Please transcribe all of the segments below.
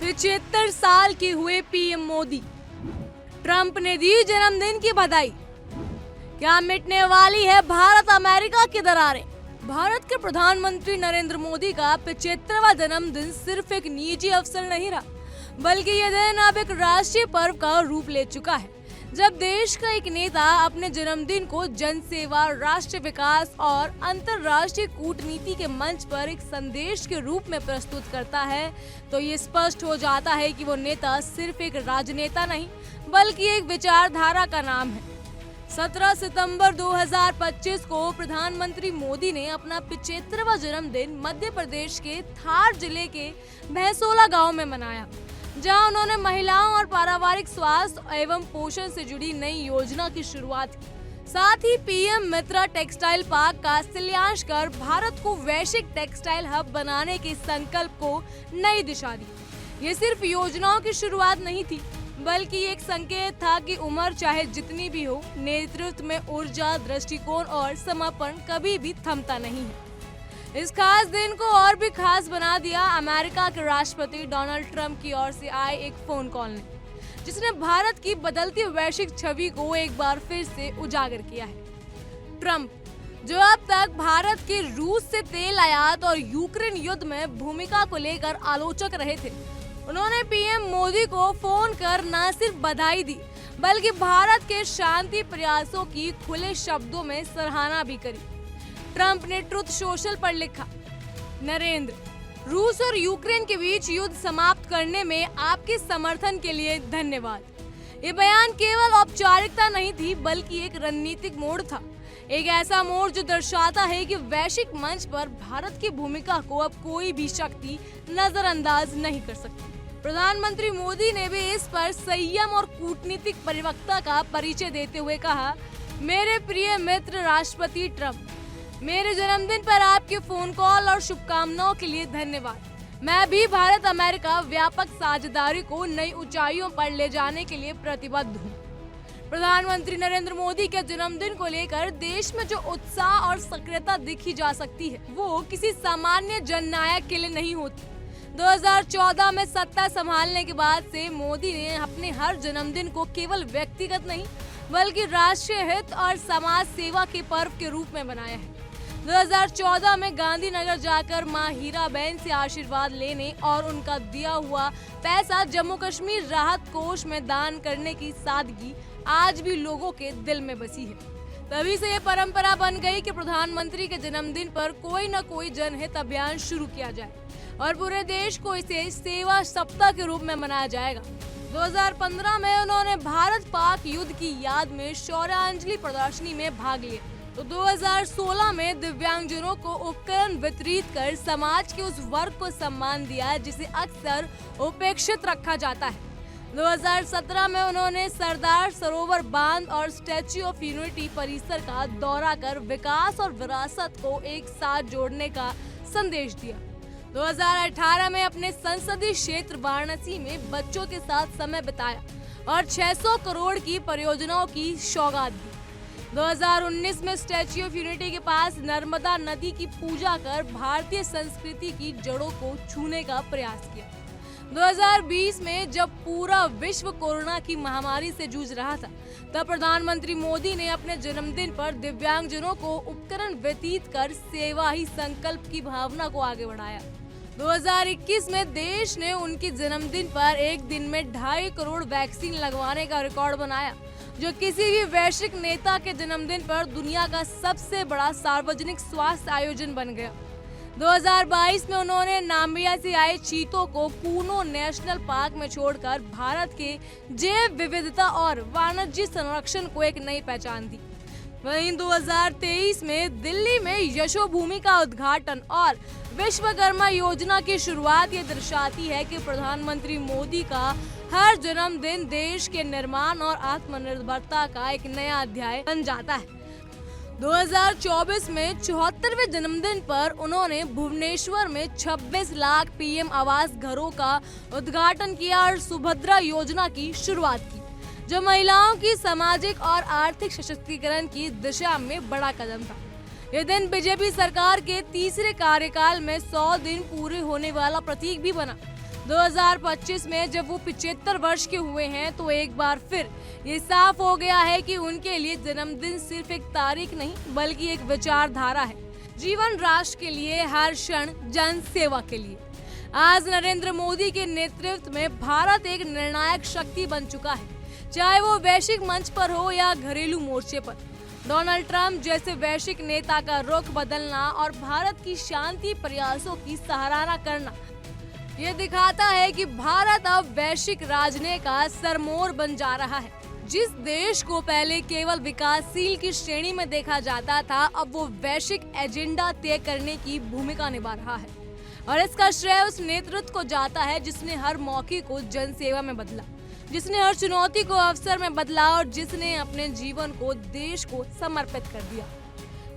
75 साल के हुए पीएम मोदी, ट्रंप ने दी जन्मदिन की बधाई। क्या मिटने वाली है भारत अमेरिका की दरारें? भारत के प्रधानमंत्री नरेंद्र मोदी का 75वां जन्मदिन सिर्फ एक निजी अवसर नहीं रहा, बल्कि यह दिन अब एक राष्ट्रीय पर्व का रूप ले चुका है। जब देश का एक नेता अपने जन्मदिन को जनसेवा, राष्ट्रीय विकास और अंतर्राष्ट्रीय कूटनीति के मंच पर एक संदेश के रूप में प्रस्तुत करता है, तो ये स्पष्ट हो जाता है कि वो नेता सिर्फ एक राजनेता नहीं, बल्कि एक विचारधारा का नाम है। 17 सितंबर 2025 को प्रधानमंत्री मोदी ने अपना 75वां जन्मदिन मध्य प्रदेश के धार जिले के भैंसोला गांव में मनाया, जहां उन्होंने महिलाओं और पारिवारिक स्वास्थ्य एवं पोषण से जुड़ी नई योजना की शुरुआत की। साथ ही पीएम मित्रा टेक्सटाइल पार्क का शिलान्यास कर भारत को वैश्विक टेक्सटाइल हब बनाने के संकल्प को नई दिशा दी। ये सिर्फ योजनाओं की शुरुआत नहीं थी, बल्कि एक संकेत था कि उम्र चाहे जितनी भी हो, नेतृत्व में ऊर्जा, दृष्टिकोण और समर्पण कभी भी थमता नहीं है। इस खास दिन को और भी खास बना दिया अमेरिका के राष्ट्रपति डोनाल्ड ट्रंप की ओर से आए एक फोन कॉल ने, जिसने भारत की बदलती वैश्विक छवि को एक बार फिर से उजागर किया है। ट्रंप, जो अब तक भारत के रूस से तेल आयात और यूक्रेन युद्ध में भूमिका को लेकर आलोचक रहे थे, उन्होंने पीएम मोदी को फोन कर न सिर्फ बधाई दी, बल्कि भारत के शांति प्रयासों की खुले शब्दों में सराहना भी करी। ट्रंप ने ट्रुथ सोशल पर लिखा, नरेंद्र, रूस और यूक्रेन के बीच युद्ध समाप्त करने में आपके समर्थन के लिए धन्यवाद। ये बयान केवल औपचारिकता नहीं थी, बल्कि एक रणनीतिक मोड़ था। एक ऐसा मोड़ जो दर्शाता है कि वैश्विक मंच पर भारत की भूमिका को अब कोई भी शक्ति नजरअंदाज नहीं कर सकती। प्रधानमंत्री मोदी ने भी इस पर संयम और कूटनीतिक परिपक्वता का परिचय देते हुए कहा, मेरे प्रिय मित्र राष्ट्रपति ट्रंप, मेरे जन्मदिन पर आपके फोन कॉल और शुभकामनाओं के लिए धन्यवाद। मैं भी भारत अमेरिका व्यापक साझेदारी को नई ऊंचाइयों पर ले जाने के लिए प्रतिबद्ध हूँ। प्रधानमंत्री नरेंद्र मोदी के जन्मदिन को लेकर देश में जो उत्साह और सक्रियता दिखी जा सकती है, वो किसी सामान्य जननायक के लिए नहीं होती। 2014 में सत्ता संभालने के बाद से मोदी ने अपने हर जन्मदिन को केवल व्यक्तिगत नहीं, बल्कि राष्ट्रीय हित और समाज सेवा के पर्व के रूप में बनाया है। 2014 में गांधीनगर जाकर मां हीराबेन से आशीर्वाद लेने और उनका दिया हुआ पैसा जम्मू कश्मीर राहत कोष में दान करने की सादगी आज भी लोगों के दिल में बसी है। तभी से ये परंपरा बन गई कि प्रधानमंत्री के जन्मदिन पर कोई न कोई जनहित अभियान शुरू किया जाए और पूरे देश को इसे सेवा सप्ताह के रूप में मनाया जाएगा। 2015 में उन्होंने भारत पाक युद्ध की याद में शौर्यांजलि प्रदर्शनी में भाग लिया, तो 2016 में दिव्यांगजनों को उपकरण वितरित कर समाज के उस वर्ग को सम्मान दिया जिसे अक्सर उपेक्षित रखा जाता है। 2017 में उन्होंने सरदार सरोवर बांध और स्टैच्यू ऑफ यूनिटी परिसर का दौरा कर विकास और विरासत को एक साथ जोड़ने का संदेश दिया। 2018 में अपने संसदीय क्षेत्र वाराणसी में बच्चों के साथ समय बिताया और 600 करोड़ की परियोजनाओं की सौगात दी। 2019 में स्टैच्यू ऑफ यूनिटी के पास नर्मदा नदी की पूजा कर भारतीय संस्कृति की जड़ों को छूने का प्रयास किया। 2020 में जब पूरा विश्व कोरोना की महामारी से जूझ रहा था, तब प्रधानमंत्री मोदी ने अपने जन्मदिन पर दिव्यांगजनों को उपकरण वितरित कर सेवा ही संकल्प की भावना को आगे बढ़ाया। 2021 में देश ने उनके जन्मदिन पर एक दिन में 2.5 करोड़ वैक्सीन लगवाने का रिकॉर्ड बनाया, जो किसी भी वैश्विक नेता के जन्मदिन पर दुनिया का सबसे बड़ा सार्वजनिक स्वास्थ्य आयोजन बन गया। 2022 में उन्होंने नामिबिया से आए चीतों को कूनो नेशनल पार्क में छोड़कर भारत के जैव विविधता और वाणिज्य संरक्षण को एक नई पहचान दी। वहीं 2023 में दिल्ली में यशोभूमि का उद्घाटन और विश्वकर्मा योजना की शुरुआत ये दर्शाती है कि प्रधानमंत्री मोदी का हर जन्मदिन देश के निर्माण और आत्मनिर्भरता का एक नया अध्याय बन जाता है। 2024 में 74वें जन्मदिन पर उन्होंने भुवनेश्वर में 26 लाख पीएम आवास घरों का उद्घाटन किया और सुभद्रा योजना की शुरुआत की, जो महिलाओं की सामाजिक और आर्थिक सशक्तिकरण की दिशा में बड़ा कदम था। यह दिन बीजेपी सरकार के तीसरे कार्यकाल में 100 दिन पूरे होने वाला प्रतीक भी बना। 2025 में जब वो 75 वर्ष के हुए हैं तो एक बार फिर ये साफ हो गया है कि उनके लिए जन्मदिन सिर्फ एक तारीख नहीं बल्कि एक विचारधारा है। जीवन राष्ट्र के लिए, हर क्षण जन सेवा के लिए। आज नरेंद्र मोदी के नेतृत्व में भारत एक निर्णायक शक्ति बन चुका है, चाहे वो वैश्विक मंच पर हो या घरेलू मोर्चे पर। डोनाल्ड ट्रंप जैसे वैश्विक नेता का रुख बदलना और भारत की शांति प्रयासों की सराहना करना ये दिखाता है कि भारत अब वैश्विक राजनीति का सरमोर बन जा रहा है। जिस देश को पहले केवल विकासशील की श्रेणी में देखा जाता था, अब वो वैश्विक एजेंडा तय करने की भूमिका निभा रहा है और इसका श्रेय उस नेतृत्व को जाता है जिसने हर मौके को जनसेवा में बदला, जिसने हर चुनौती को अवसर में बदला और जिसने अपने जीवन को देश को समर्पित कर दिया।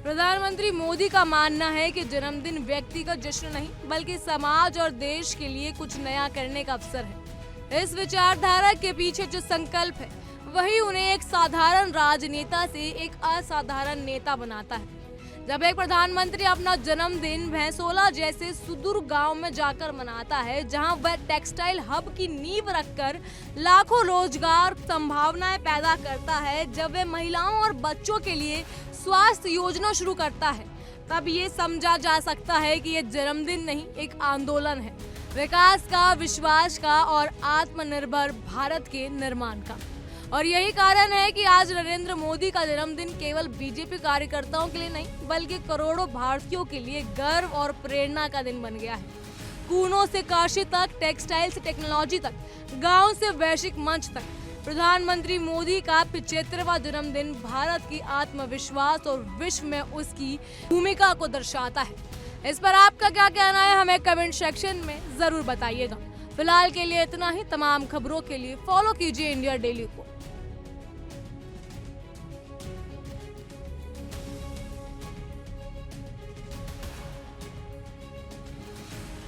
प्रधानमंत्री मोदी का मानना है कि जन्मदिन व्यक्ति का जश्न नहीं बल्कि समाज और देश के लिए कुछ नया करने का अवसर है। इस विचारधारा के पीछे जो संकल्प है वही उन्हें एक साधारण राजनेता से एक असाधारण नेता बनाता है। जब एक प्रधानमंत्री अपना जन्मदिन भैंसोला जैसे सुदूर गांव में जाकर मनाता है, जहां वह टेक्सटाइल हब की नींव रखकर लाखों रोजगार संभावनाएं पैदा करता है, जब वह महिलाओं और बच्चों के लिए स्वास्थ्य योजना शुरू करता है, तब ये समझा जा सकता है कि ये जन्मदिन नहीं एक आंदोलन है, विकास का, विश्वास का और आत्मनिर्भर भारत के निर्माण का। और यही कारण है कि आज नरेंद्र मोदी का जन्मदिन केवल बीजेपी कार्यकर्ताओं के लिए नहीं बल्कि करोड़ों भारतीयों के लिए गर्व और प्रेरणा का दिन बन गया है। कूनों से काशी तक, टेक्सटाइल से टेक्नोलॉजी तक, गांव से वैश्विक मंच तक, प्रधानमंत्री मोदी का 75वां जन्मदिन भारत की आत्मविश्वास और विश्व में उसकी भूमिका को दर्शाता है। इस पर आपका क्या कहना है, हमें कमेंट सेक्शन में जरूर बताइएगा। फिलहाल के लिए इतना ही। तमाम खबरों के लिए फॉलो कीजिए इंडिया डेली को।